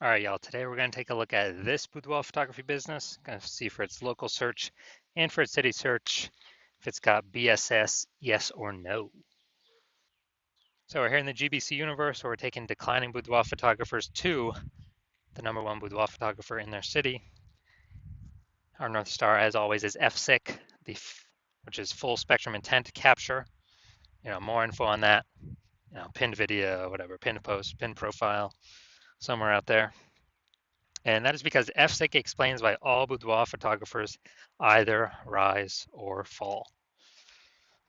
All right, y'all, today we're going to take a look at this boudoir photography business, going to see for its local search and for its city search if it's got BSS, yes or no. So we're here in the GBC universe where we're taking declining boudoir photographers to the #1 boudoir photographer in their city. Our North Star, as always, is FSIC, which is full spectrum intent capture. More info on that, pinned video, whatever, pinned post, pinned profile, somewhere out there. And that is because FSIC explains why all boudoir photographers either rise or fall.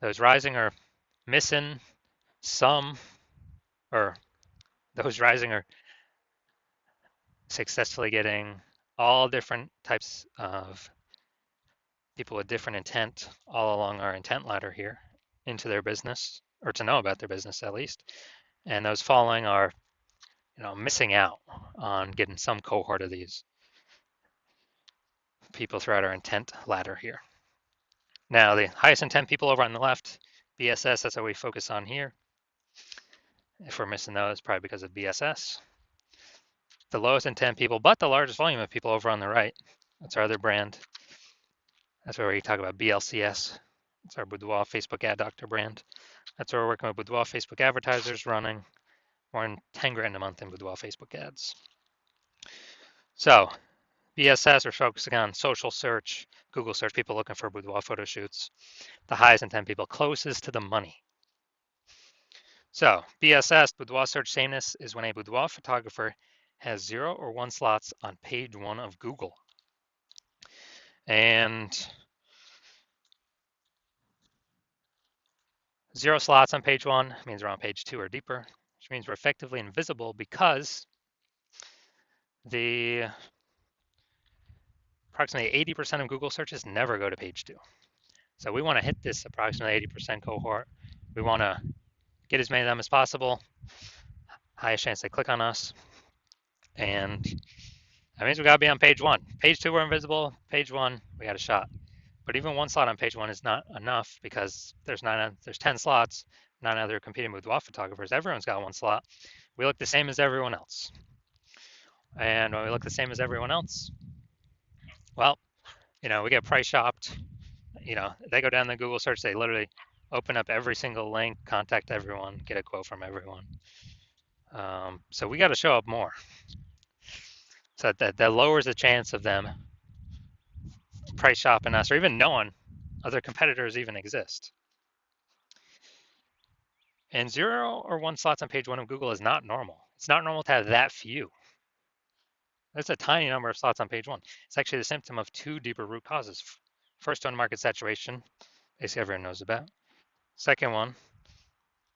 Those rising are missing some, or those rising are successfully getting all different types of people with different intent all along our intent ladder here into their business, or to know about their business at least. And those falling are, missing out on getting some cohort of these people throughout our intent ladder here. Now, the highest intent people over on the left, BSS, that's what we focus on here. If we're missing those, probably because of BSS. The lowest intent people, but the largest volume of people over on the right, that's our other brand. That's where we talk about BLCS. It's our Boudoir Facebook Ad Doctor brand. That's where we're working with Boudoir Facebook advertisers running more than 10 grand a month in Boudoir Facebook ads. So BSS, we're focusing on social search, Google search, people looking for boudoir photo shoots. The highest intent people closest to the money. So BSS, boudoir search sameness, is when a boudoir photographer has 0 or 1 slots on page 1 of Google. And 0 slots on page 1 means we're on page 2 or deeper, which means we're effectively invisible because the approximately 80% of Google searches never go to page 2. So we want to hit this approximately 80% cohort. We want to get as many of them as possible, highest chance they click on us. And that means we got to be on page 1. Page 2, we're invisible. Page 1, we got a shot. But even 1 slot on page 1 is not enough because there's 10 slots, 9 other competing boudoir photographers. Everyone's got 1 slot. We look the same as everyone else. And when we look the same as everyone else, well, we get price shopped. They go down the Google search, they literally open up every single link, contact everyone, get a quote from everyone. So we got to show up more. So that lowers the chance of them price shopping us or even knowing other competitors even exist. And 0 or 1 slots on page 1 of Google is not normal. It's not normal to have that few. That's a tiny number of slots on page 1. It's actually the symptom of 2 deeper root causes. First one, market saturation, basically everyone knows about. Second one,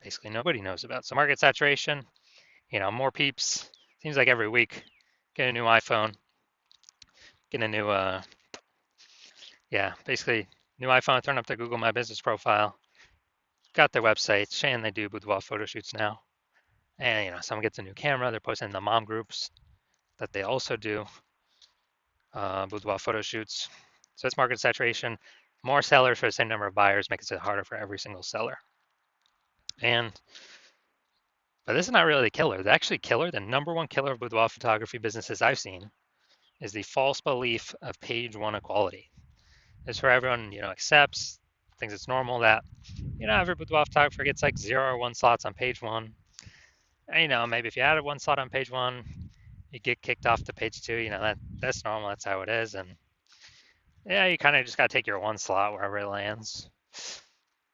basically nobody knows about. So market saturation, more peeps, seems like every week, get a new iPhone, get a new, basically new iPhone, turn up their Google My Business profile, got their website, saying they do boudoir photo shoots now. And, someone gets a new camera, they're posting in the mom groups that they also do boudoir photo shoots. So it's market saturation. More sellers for the same number of buyers makes it harder for every single seller. But this is not really the killer. The actually killer, the #1 killer of boudoir photography businesses I've seen, is the false belief of page 1 equality. It's where everyone, accepts, thinks it's normal that, every boudoir photographer gets like 0 or 1 slots on page 1. And, maybe if you added 1 slot on page 1, you get kicked off to page 2. That's normal. That's how it is. And yeah, you kind of just got to take your 1 slot wherever it lands.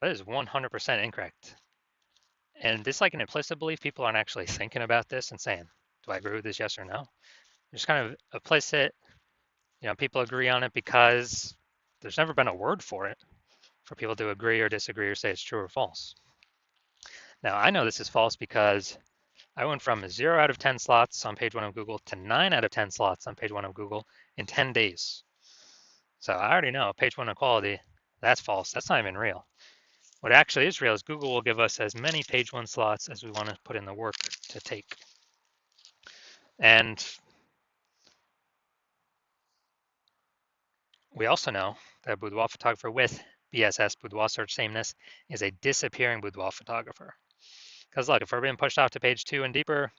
That is 100% incorrect. And this like an implicit belief. People aren't actually thinking about this and saying, do I agree with this, yes or no? Just kind of implicit, people agree on it because there's never been a word for it for people to agree or disagree or say it's true or false. Now, I know this is false because I went from 0 out of 10 slots on page 1 of Google to 9 out of 10 slots on page 1 of Google in 10 days. So I already know page 1 equality, that's false. That's not even real. What actually is real is Google will give us as many page 1 slots as we want to put in the work to take. And we also know that a boudoir photographer with BSS, boudoir search sameness, is a disappearing boudoir photographer. Because look, if we're being pushed off to page 2 and deeper,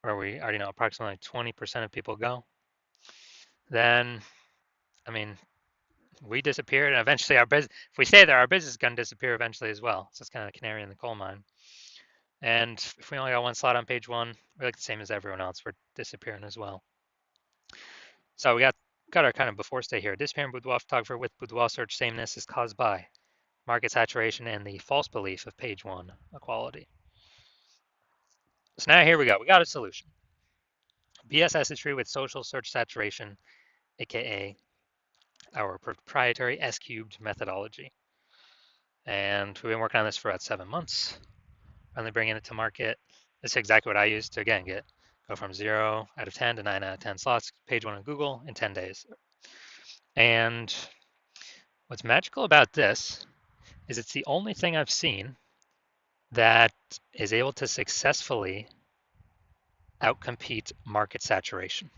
where we already know approximately 20% of people go, then, I mean, we disappear, and eventually our business, if we stay there, our business is going to disappear eventually as well. So it's kind of a canary in the coal mine. And if we only got one slot on page one, we're like the same as everyone else. We're disappearing as well. So we got our kind of before stay here. Disappearing boudoir photographer with boudoir search sameness is caused by market saturation and the false belief of page one equality. So now here we go. We got a solution. BSS is true with social search saturation, aka our proprietary S-cubed methodology. And we've been working on this for about 7 months. Finally bringing it to market. This is exactly what I used to, again, go from 0 out of 10 to 9 out of 10 slots, page one on Google in 10 days. And what's magical about this is it's the only thing I've seen that is able to successfully outcompete market saturation.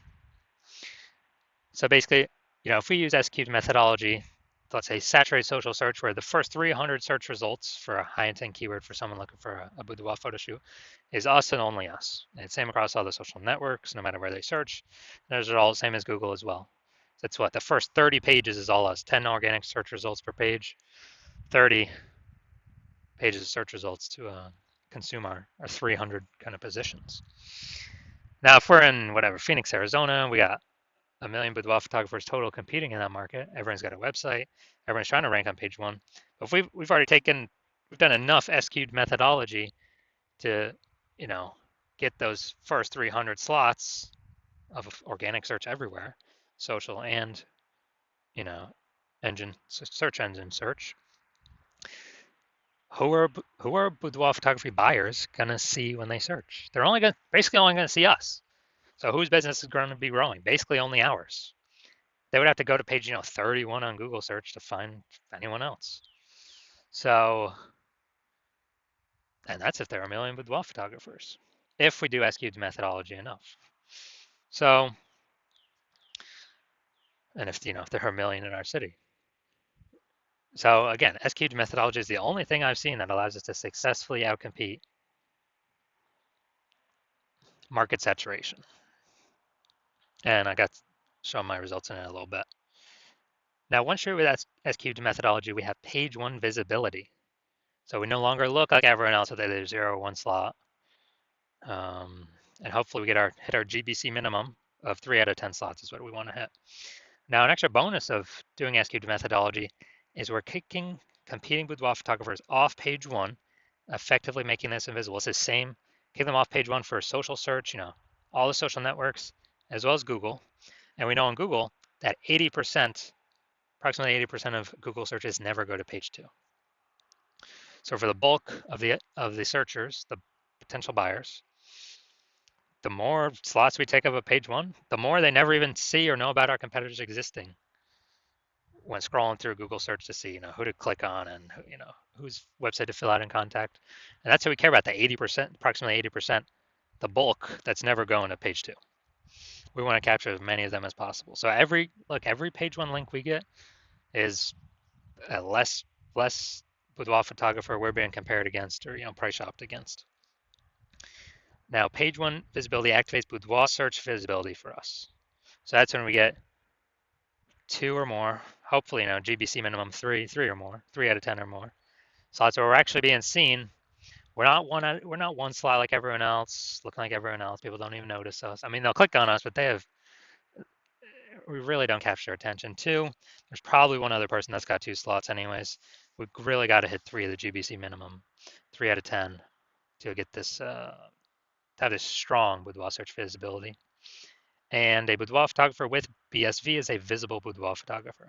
So basically, if we use S-cubed methodology, let's say saturated social search, where the first 300 search results for a high intent keyword for someone looking for a boudoir photo shoot is us and only us. And it's same across all the social networks, no matter where they search. Those are all the same as Google as well. That's what the first 30 pages is all us. 10 organic search results per page, 30 pages of search results to consume our 300 kind of positions. Now, if we're in Phoenix, Arizona, we got a million boudoir photographers total competing in that market. Everyone's got a website. Everyone's trying to rank on page one. But if we've done enough S-cubed methodology to, get those first 300 slots of organic search everywhere, social and, search engine search. Who are boudoir photography buyers gonna see when they search? They're basically only gonna see us. So whose business is going to be growing? Basically only ours. They would have to go to page 31 on Google search to find anyone else. So, and that's if there are a million boudoir photographers, if we do S-cubed methodology enough. So, and if there are a million in our city. So again, S-cubed methodology is the only thing I've seen that allows us to successfully outcompete market saturation. And I got to show my results in it a little bit. Now, once you're with S-cubed methodology, we have page one visibility. So we no longer look like everyone else with either 0 or 1 slot. And hopefully we hit our GBC minimum of 3 out of 10 slots is what we want to hit. Now, an extra bonus of doing S-cubed methodology is we're kicking competing boudoir photographers off page one, effectively making this invisible. It's the same, kick them off page one for social search, all the social networks, as well as Google. And we know on Google that approximately 80% of Google searches never go to page two. So for the bulk of the searchers, the potential buyers, the more slots we take up a page one, the more they never even see or know about our competitors existing when scrolling through Google search to see, who to click on and, whose website to fill out and contact. And that's what we care about, the 80%, approximately 80%, the bulk that's never going to page two. We want to capture as many of them as possible. So every page one link we get is a less boudoir photographer we're being compared against or, price shopped against. Now, page one visibility activates boudoir search visibility for us. So that's when we get 2 or more, hopefully, GBC minimum 3 or more, 3 out of 10 or more slots where we're actually being seen. We're not one slot like everyone else, looking like everyone else. People don't even notice us. I mean, they'll click on us, but we really don't capture their attention. 2, there's probably one other person that's got 2 slots anyways. We've really got to hit 3 of the GBC minimum, 3 out of 10 to get this have this strong boudoir search visibility. And a boudoir photographer with BSV is a visible boudoir photographer.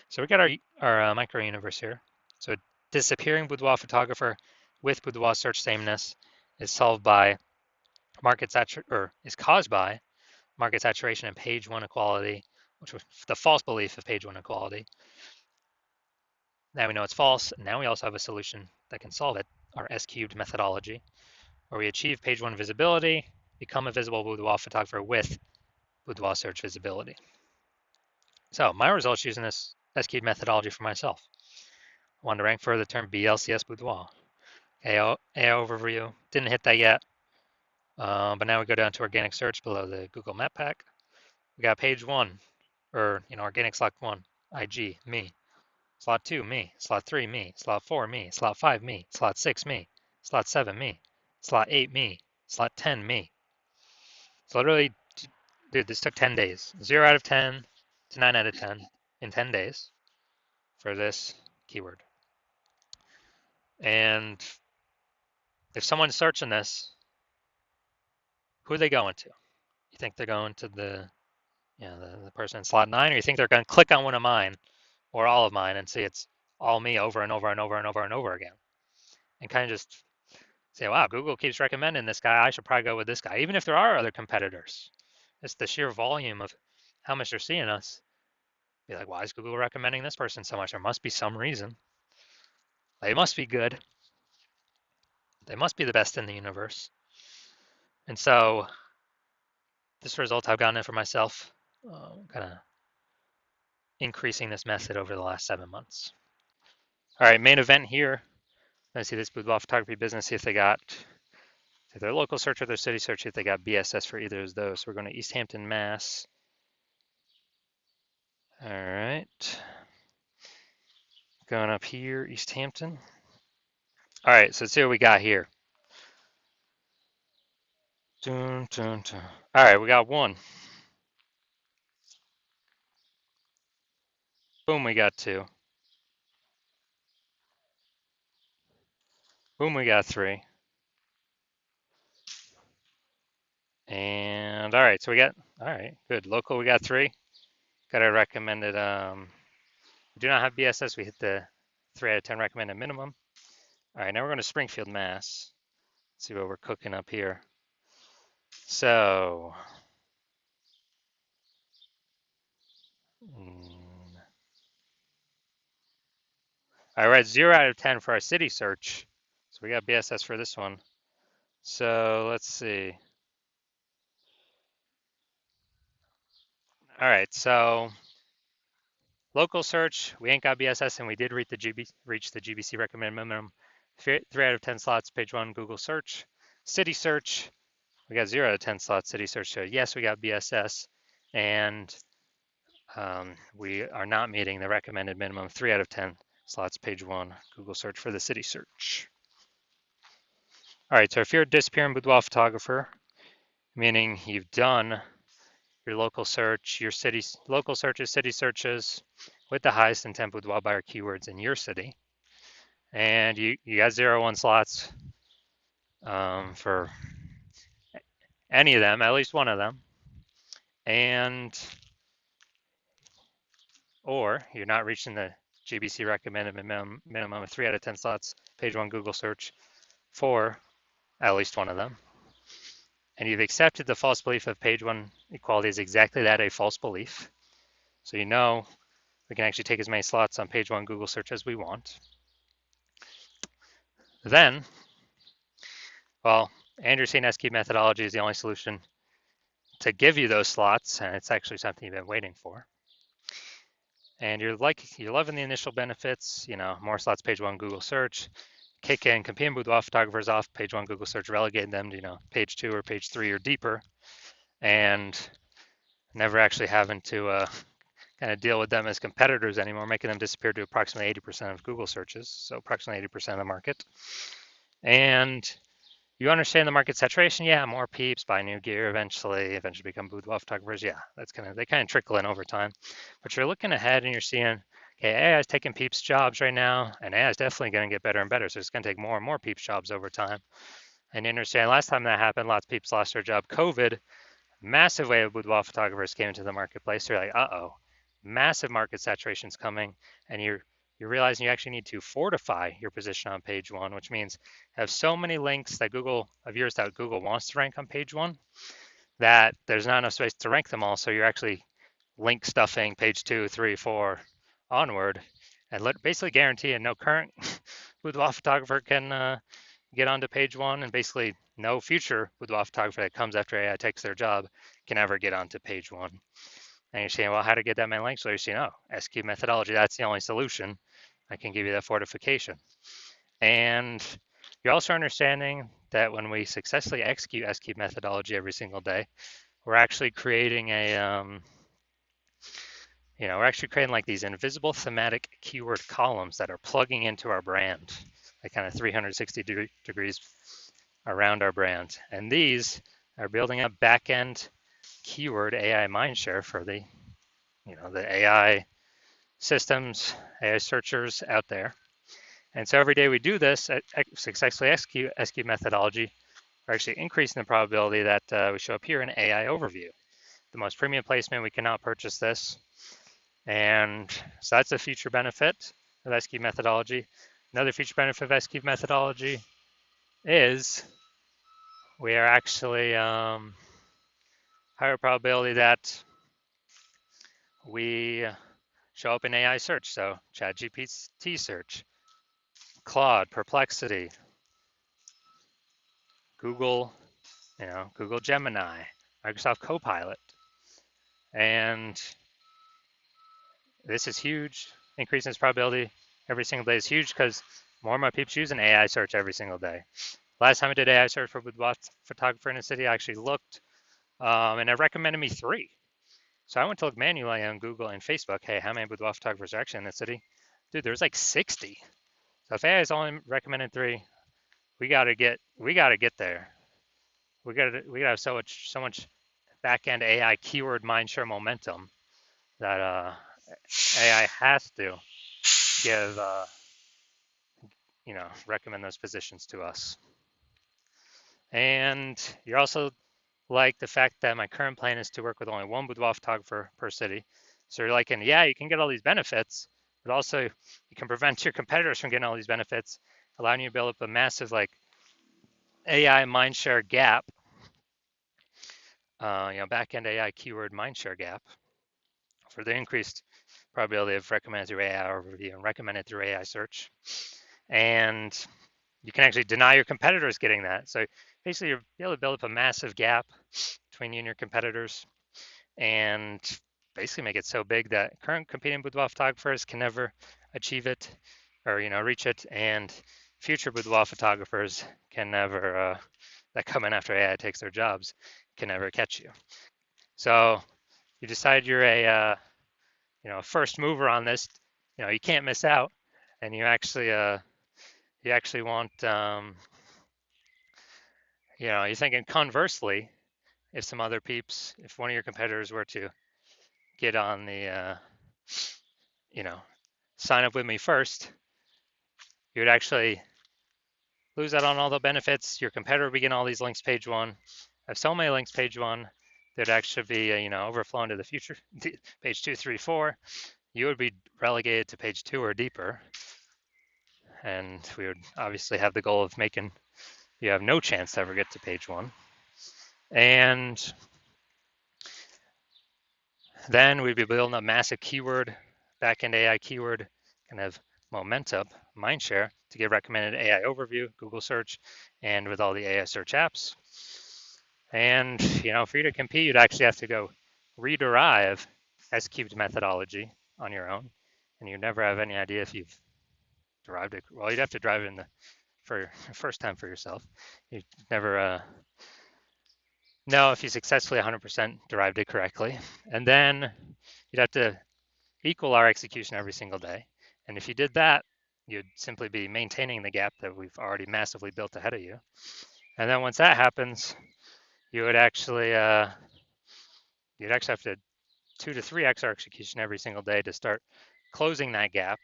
So we got our micro universe here. So disappearing boudoir photographer with boudoir search sameness is solved by is caused by market saturation and page one equality, which was the false belief of page one equality. Now we know it's false. Now we also have a solution that can solve it, our S-cubed methodology, where we achieve page one visibility, become a visible boudoir photographer with boudoir search visibility. So my results using this S-cubed methodology for myself. I wanted to rank for the term BLCS boudoir. AO overview, didn't hit that yet. But now we go down to organic search below the Google Map Pack. We got page 1, or organic slot 1, IG, me. Slot 2, me. Slot 3, me. Slot 4, me. Slot 5, me. Slot 6, me. Slot 7, me. Slot 8, me. Slot 10, me. So literally, dude, this took 10 days. 0 out of 10 to 9 out of 10 in 10 days for this keyword. And if someone's searching this, who are they going to? You think they're going to the person in slot 9, or you think they're going to click on one of mine or all of mine and see it's all me over and over and over and over and over again, and kind of just say, wow, Google keeps recommending this guy. I should probably go with this guy, even if there are other competitors. It's the sheer volume of how much they're seeing us. Be like, why is Google recommending this person so much? There must be some reason. They must be good. They must be the best in the universe. And so this result I've gotten it for myself, kind of increasing this method over the last 7 months. All right, main event here. I see this boudoir photography business, see if they got their local search or their city search, see if they got BSS for either of those. So we're going to East Hampton, Mass. All right. Going up here, East Hampton. All right, so let's see what we got here. Dun, dun, dun. All right, we got 1. Boom, we got 2. Boom, we got 3. And all right, so we got, all right, good. Local, we got 3. Got a recommended, we do not have BSS. We hit the 3 out of 10 recommended minimum. All right, now we're going to Springfield, Mass. Let's see what we're cooking up here. So, all right, 0 out of 10 for our city search. So we got BSS for this one. So let's see. All right, so local search, we ain't got BSS, and we did reach the GBC recommended minimum. 3 out of 10 slots, page 1, Google search. City search, we got 0 out of 10 slots, city search. So yes, we got BSS, and we are not meeting the recommended minimum. 3 out of 10 slots, page 1, Google search for the city search. All right, so if you're a disappearing boudoir photographer, meaning you've done your local search, your city's local searches, city searches with the highest intent boudoir buyer keywords in your city, and you got 0-1 slots for any of them, at least one of them, and or you're not reaching the GBC recommended minimum of 3 out of 10 slots, page 1 Google search for at least one of them, and you've accepted the false belief of page 1 equality is exactly that, a false belief. So you know we can actually take as many slots on page 1 Google search as we want. Then, well, Anderson SQ methodology is the only solution to give you those slots, and it's actually something you've been waiting for. And you're loving the initial benefits, more slots, page 1 Google search, kick in competing boudoir photographers off page 1 Google search, relegate them to page 2 or page 3 or deeper, and never actually having to kind of deal with them as competitors anymore, making them disappear to approximately 80% of Google searches, so approximately 80% of the market. And you understand the market saturation, yeah, more peeps buy new gear eventually become boudoir photographers, yeah, they kind of trickle in over time. But you're looking ahead and you're seeing, okay, AI is taking peeps jobs right now, and AI is definitely going to get better and better, so it's going to take more and more peeps jobs over time. And you understand, last time that happened, lots of peeps lost their job. COVID, massive wave of boudoir photographers came into the marketplace. They're like, uh-oh, massive market saturation's coming, and you're realizing you actually need to fortify your position on page 1, which means have so many links that Google wants to rank on page 1 that there's not enough space to rank them all. So you're actually link stuffing page 2, 3, 4 onward, and basically guaranteeing no current boudoir photographer can get onto page 1, and basically no future boudoir photographer that comes after AI takes their job can ever get onto page 1. And you're saying, well, how to get that many links? So you're saying, oh, SQ methodology, that's the only solution. I can give you that fortification. And You're also understanding that when we successfully execute S-cube methodology every single day, we're actually creating we're actually creating like these invisible thematic keyword columns that are plugging into our brand, like kind of 360 degrees around our brand. And these are building up back-end keyword AI mindshare for the AI systems, AI searchers out there. And so every day we do this, successfully execute SQ methodology, we're actually increasing the probability that we show up here in AI overview. The most premium placement, we cannot purchase this. And so that's a future benefit of SQ methodology. Another future benefit of SQ methodology is we are actually higher probability that we show up in AI search. So ChatGPT search, Claude, Perplexity, Google, Google Gemini, Microsoft Copilot. And this is huge. Increasing its probability every single day is huge because more and more people use an AI search every single day. Last time I did AI search for Boudoir photographer in the city, I actually looked and it recommended me 3. So I went to look manually on Google and Facebook, hey, how many boudoir photographers are actually in the city? Dude, there's like 60. So if AI is only recommended 3, we gotta get there. We gotta have so much back end AI keyword mindshare momentum that AI has to give recommend those positions to us. And you're also like the fact that my current plan is to work with only one boudoir photographer per city. So you're like, and yeah, you can get all these benefits, but also you can prevent your competitors from getting all these benefits, allowing you to build up a massive like AI mindshare gap, back-end AI keyword mindshare gap for the increased probability of recommended through AI overview and recommended through AI search. And you can actually deny your competitors getting that. So basically, you're able to build up a massive gap between you and your competitors, and basically make it so big that current competing boudoir photographers can never achieve it, or reach it, and future boudoir photographers can never that come in after AI takes their jobs can never catch you. So you decide you're a first mover on this. You can't miss out, and you actually want you're thinking conversely, if some other peeps, if one of your competitors were to get on the sign up with me first, you would actually lose out on all the benefits. Your competitor would begin all these links page 1. Have so many links page 1, there'd actually be overflow into the future page 2, 3, 4. You would be relegated to page 2 or deeper, and we would obviously have the goal of making you have no chance to ever get to page 1. And then we'd be building a massive keyword, back-end AI keyword, kind of momentum, mindshare to get recommended AI overview, Google search, and with all the AI search apps. And for you to compete, you'd actually have to go rederive S-cubed methodology on your own, and you'd never have any idea if you've derived it. Well, you'd have to drive it for first time for yourself. You'd never know if you successfully 100% derived it correctly. And then you'd have to equal our execution every single day. And if you did that, you'd simply be maintaining the gap that we've already massively built ahead of you. And then once that happens, you would actually have to 2 to 3x our execution every single day to start closing that gap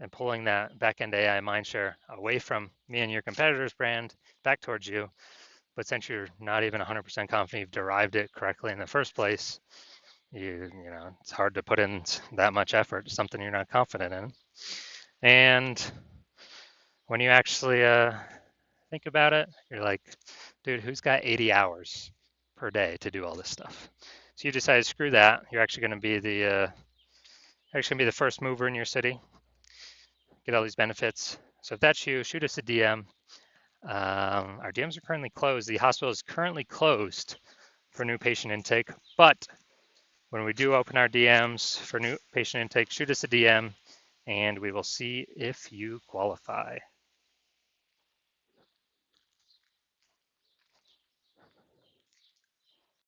and pulling that back-end AI mindshare away from me and your competitor's brand back towards you. But since you're not even 100% confident you've derived it correctly in the first place, it's hard to put in that much effort to something you're not confident in. And when you actually think about it, you're like, dude, who's got 80 hours per day to do all this stuff? So you decide, screw that. You're actually going to be the first mover in your city, get all these benefits. So if that's you, shoot us a DM. Our DMs are currently closed. The hospital is currently closed for new patient intake, but when we do open our DMs for new patient intake, shoot us a DM and we will see if you qualify.